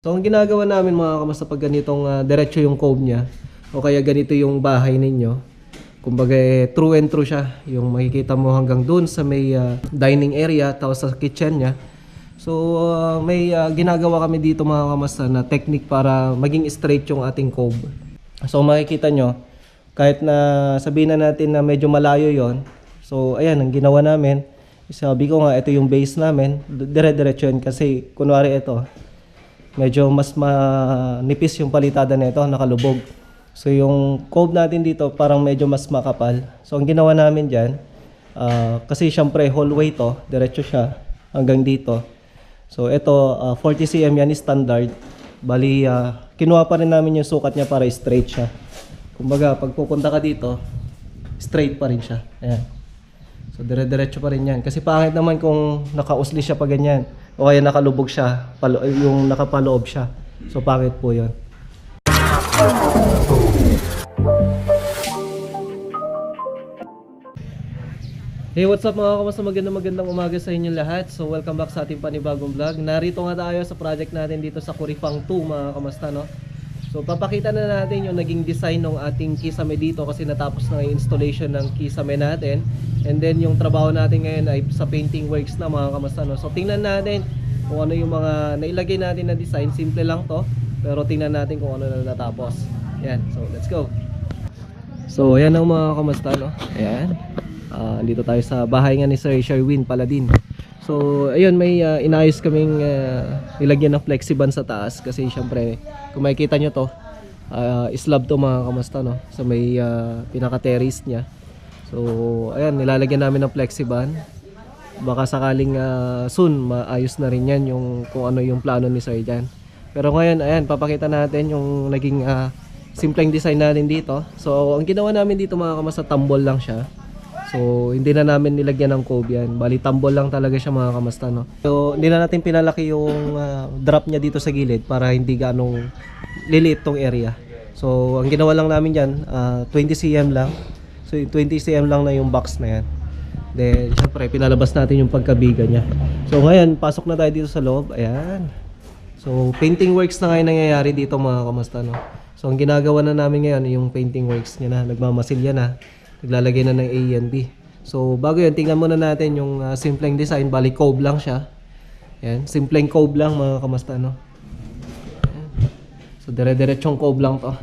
So ang ginagawa namin mga kamasta pag ganitong diretso yung cove niya o kaya ganito yung bahay ninyo, kumbaga true and true siya, yung makikita mo hanggang dun sa may dining area tapos sa kitchen niya. So may ginagawa kami dito mga kamasta na technique para maging straight yung ating cove. So makikita nyo, kahit na sabihin na natin na medyo malayo yon, so ayan ang ginawa namin. Sabi ko nga ito yung base namin, dire-diretso yun kasi kunwari ito medyo mas manipis yung palitada nito, nakalubog. So yung cove natin dito parang medyo mas makapal. So ang ginawa namin dyan, kasi syempre hallway to, diretso siya hanggang dito. So ito 40 cm yan is standard. Bali kinuha pa rin namin yung sukat niya para straight siya. Kumbaga pag pupunta ka dito, straight pa rin siya. Ayan. So dire-diretso pa rin yan. Kasi pangit naman kung nakausli siya pa ganyan o kaya nakalubog siya, yung nakapaloob siya. So pangit po yun. Hey, what's up mga kamusta? Magandang umaga sa inyong lahat. So welcome back sa ating panibagong vlog. Narito nga tayo sa project natin dito sa Curifang 2 mga kamusta, no? So papakita na natin yung naging design ng ating kisame dito kasi natapos na yung installation ng kisame natin. And then yung trabaho natin ngayon ay sa painting works na mga kamusta, no? So tingnan natin kung ano yung mga nailagay natin na design. Simple lang to, pero tingnan natin kung ano na natapos. Yan, so let's go. So ayan ang mga kamusta, no? Ayan. Dito tayo sa bahay nga ni Sir Sherwin Paladin. So ayun, may inayos kaming nilagyan ng flexiban sa taas kasi syempre kung makikita nyo to, slab to mga kamusta, no? So may pinaka-terrace nya. So ayan, nilalagyan namin ng flexiban. Baka sakaling soon maayos na rin yan yung kung ano yung plano ni Sir dyan. Pero ngayon ayan, papakita natin yung naging simpleng design natin dito. So ang ginawa namin dito mga kamusta, tambol lang siya. So hindi na namin nilagyan ng cove yan. Bali tambol lang talaga siya mga kamusta, no? So hindi na natin pinalaki yung drop niya dito sa gilid para hindi ganong liliit tong area. So ang ginawa lang namin dyan 20 cm lang. So 20 cm lang na yung box na yan. Then syempre pinalabas natin yung pagkabiga niya. So ngayon pasok na tayo dito sa loob. Ayan. So painting works na ngayon nangyayari dito mga kamusta, no? So ang ginagawa na namin ngayon yung painting works niya na, nagmamasilya na. Naglalagay na ng A and B. So bago yun, tingnan muna natin yung simpleng design. Bali cove lang siya. Yan, simpleng cove lang mga kamusta, no? Yan. So dire-diretsong cove lang to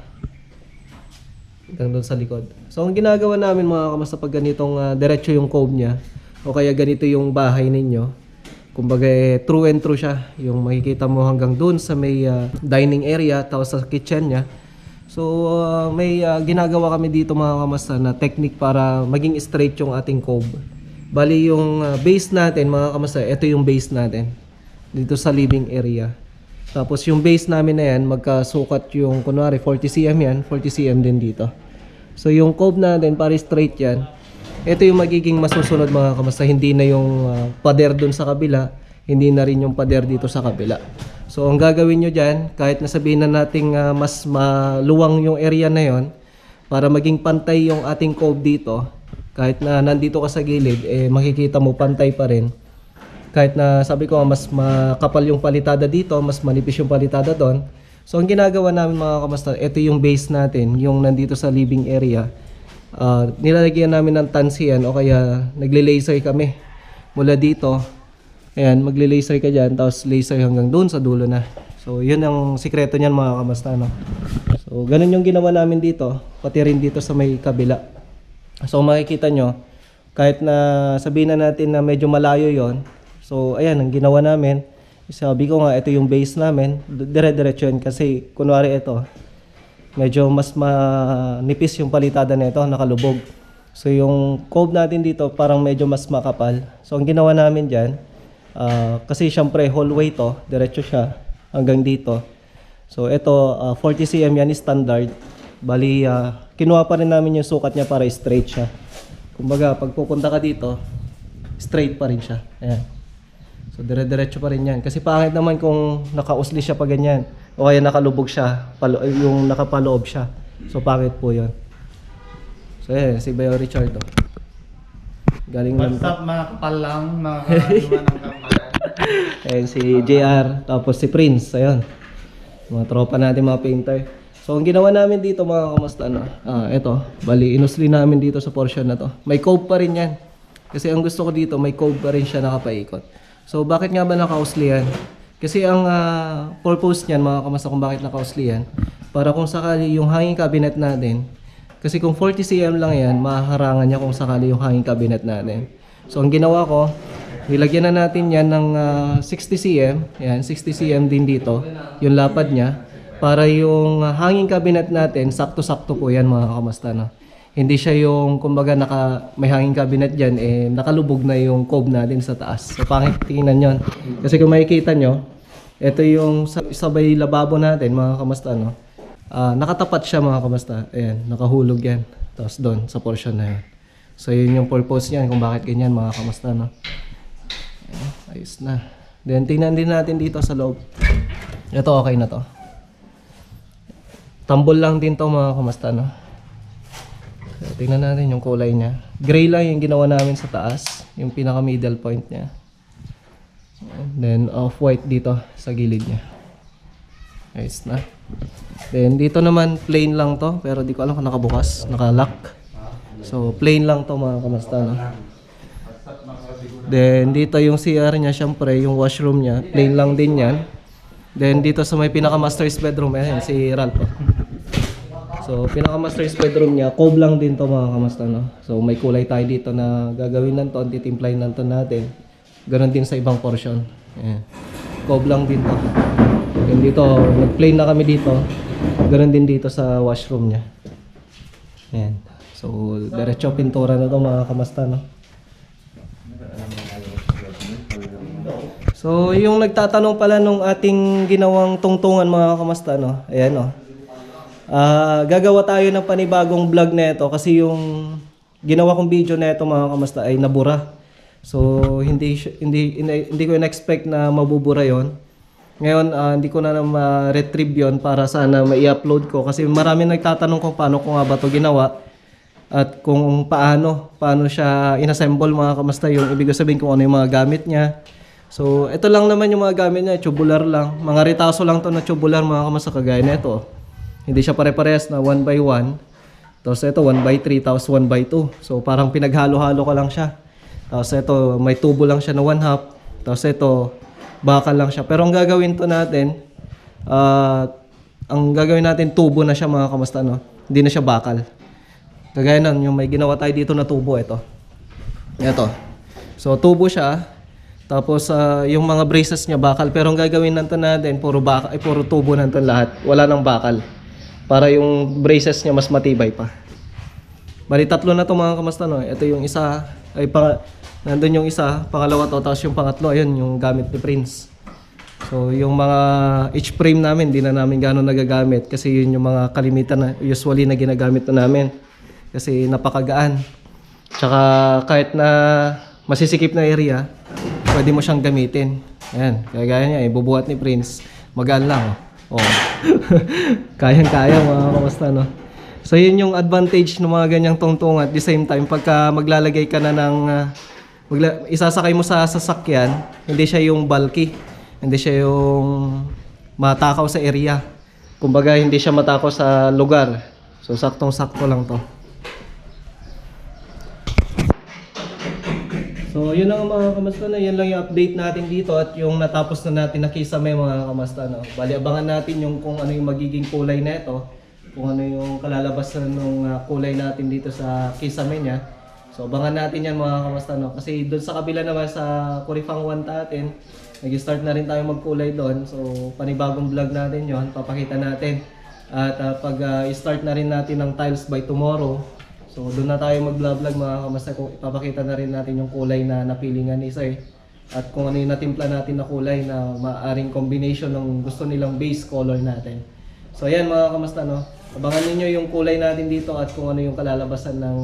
hanggang doon sa likod. So ang ginagawa namin mga kamusta pag ganitong diretso yung cove niya o kaya ganito yung bahay ninyo, kumbaga true and true siya, yung makikita mo hanggang doon sa may dining area tapos sa kitchen niya. So may ginagawa kami dito mga kamusta na technique para maging straight yung ating cove. Bali yung base natin mga kamusta, ito yung base natin dito sa living area. Tapos yung base namin na yan, magkasukat yung kunwari 40 cm yan, 40 cm din dito. So yung cove natin para straight yan, ito yung magiging masusunod mga kamusta. Hindi na yung pader dun sa kabila, hindi na rin yung pader dito sa kabila. So ang gagawin nyo dyan, kahit nasabihin na nating mas maluwang yung area na yon, para maging pantay yung ating cove dito, kahit na nandito ka sa gilid, makikita mo pantay pa rin. Kahit na sabi ko mas makapal yung palitada dito, mas manipis yung palitada doon. So ang ginagawa namin mga kamusta, ito yung base natin, yung nandito sa living area. Nilalagyan namin ng tansiyan o kaya nagle-laser kami mula dito. Ayan, magle-laser ka dyan, tapos laser hanggang doon sa dulo na. So yun ang sikreto niyan mga kamusta, no? So ganun yung ginawa namin dito, pati rin dito sa may kabila. So makikita nyo, kahit na sabihin na natin na medyo malayo yon, so ayan ang ginawa namin. Sabi ko nga ito yung base namin, dire-diretso yun kasi kunwari ito medyo mas manipis yung palitada nito, nakalubog. So yung cove natin dito parang medyo mas makapal. So ang ginawa namin dyan, kasi syempre hallway to, diretso siya hanggang dito. So ito 40 cm yan is standard. Bali kinuha pa rin namin yung sukat niya para straight siya. Kumbaga pag pupunta ka dito, straight pa rin siya. Ayan. So dire-diretso pa rin yan. Kasi pangit naman kung nakausli siya pa ganyan o kaya nakalubog siya, yung nakapaloob siya. So pangit po yun. So ayan, si Bayo Richard to. Galing What's up mga kapalang, mga kaluman ng kapalan. Ayan si JR, tapos si Prince, ayun. Mga tropa natin, mga painter. So, ang ginawa namin dito mga kamusta, ito, bali, inusli namin dito sa portion na to. May cove pa rin yan. Kasi ang gusto ko dito, may cove pa rin siya nakapaikot. So, bakit nga ba nakausli yan? Kasi ang purpose niyan, mga kamusta, kung bakit nakausli yan, para kung sakali yung hanging cabinet natin, kasi kung 40 cm lang yan, mahaharangan niya kung sakali yung hanging cabinet natin. So, ang ginawa ko, nilagyan na natin yan ng 60 cm. Yan, 60 cm din dito. Yung lapad niya. Para yung hanging cabinet natin, sakto-sakto po yan mga kamusta. No? Hindi siya yung, kumbaga, may hanging cabinet dyan, nakalubog na yung cove natin sa taas. So, pangit tingnan yun. Kasi kung makikita nyo, ito yung sabay lababo natin mga kamusta. No? Nakatapat siya mga kamusta. Ayan, nakahulog yan. Tapos doon, sa portion na yan. So, yun yung purpose niyan kung bakit ganyan mga kamusta. No? Ayos na. Then tingnan din natin dito sa loob. Ito okay na to. Tambol lang din to mga kamusta, no? So, tingnan natin yung kulay niya. Gray lang yung ginawa namin sa taas, yung pinaka middle point niya. Then off-white dito sa gilid niya. Ayos na. Then dito naman plain lang to, pero di ko alam kung nakabukas, naka-lock. So plain lang to mga kamusta, no? Then dito yung CR niya, syempre yung washroom niya, plain lang din yan. Then dito sa may pinaka master's bedroom, ayan si Ralph. So pinaka master's bedroom niya, cove lang din to mga kamusta, no? So may kulay tayo dito na gagawin nanto, titimplahin nanto natin. Ganon din sa ibang portion. Ayan. Cove lang din to. Then dito, nag-plain na kami dito. Ganon din dito sa washroom niya. Ayan. So diretso pintura na to mga kamusta, no? So, yung nagtatanong pala nung ating ginawang tungtungan mga kamusta, no? Ayan, no? Gagawa tayo ng panibagong vlog na ito kasi yung ginawa kong video na ito mga kamusta ay nabura. So, hindi ko in-expect na mabubura yon. Ngayon, hindi ko na ma-retrieve yon para sana ma-i-upload ko kasi marami nagtatanong kung paano ko nga ba ito ginawa at kung paano siya inassemble mga kamusta, yung ibig sabihin kung ano yung mga gamit niya. So, ito lang naman yung mga gamit niya, tubular lang. Mga ritaso lang to na tubular mga kamusta, kagaya na ito. Hindi siya pare-parehas na 1x1. Tapos ito 1x3, tapos 1x2. So, parang pinaghalo-halo ko lang siya. Tapos ito, may tubo lang siya na 1/2. Tapos ito, bakal lang siya. Pero ang gagawin to natin, tubo na siya mga kamusta, no? Hindi na siya bakal. Kagaya nun, yung may ginawa tayo dito na tubo, ito. Ito. So, tubo siya. Tapos yung mga braces niya bakal, pero ang gagawin nanto natin puro tubo nanto lahat. Wala nang bakal. Para yung braces niya mas matibay pa. Bali tatlo na to mga kamusta, no. Ito yung isa, nandun yung isa, pangalawa to, tapos yung pangatlo ayun yung gamit ni Prince. So yung mga H-frame namin, di na namin gano'n nagagamit kasi yun yung mga kalimitan na usually na ginagamit na namin. Kasi napakagaan. Tsaka kahit na masisikip na area, pwede mo siyang gamitin. Ayan, kagaya niya, bubuhat ni Prince. Magaan lang. Oh. Kayang-kaya mga kamusta, no? So, yun yung advantage ng mga ganyang tungtungan. At the same time, pagka maglalagay ka na ng... isasakay mo sa sasakyan, hindi siya yung bulky. Hindi siya yung matakaw sa area. Kumbaga, hindi siya matakaw sa lugar. So, saktong-sakto lang to. So, yun lang mga kamusta, na. Yan lang yung update natin dito at yung natapos na natin na kisame mga kamusta, no. Bali, abangan natin yung kung ano yung magiging kulay na ito, kung ano yung kalalabasan ng kulay natin dito sa kisame niya. So, abangan natin yan mga kamusta, no. Kasi doon sa kabila naman sa Curifang 1 natin, nag-start na rin tayo magkulay doon. So, panibagong vlog natin yon, papakita natin. At pag-start na rin natin ng tiles by tomorrow, so doon na tayo mag-vlog mga kamusta, kung ipapakita na rin natin yung kulay na napilingan ni Sir. At kung ano yung natimpla natin na kulay na maaaring combination ng gusto nilang base color natin. So ayan mga kamusta, no. Abangan niyo yung kulay natin dito at kung ano yung kalalabasan ng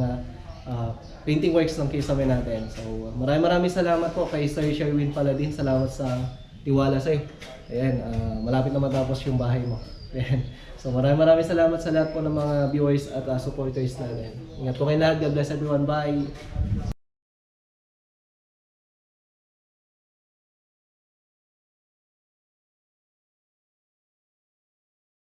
painting works ng kisame natin. So maraming salamat po kay Sir Sherwin Paladin. Salamat sa tiwala Sir. Ayan, malapit na matapos yung bahay mo. Ayan. So maraming salamat sa lahat po ng mga viewers at supporters natin. Ingat po kayo lahat. God bless everyone. Bye!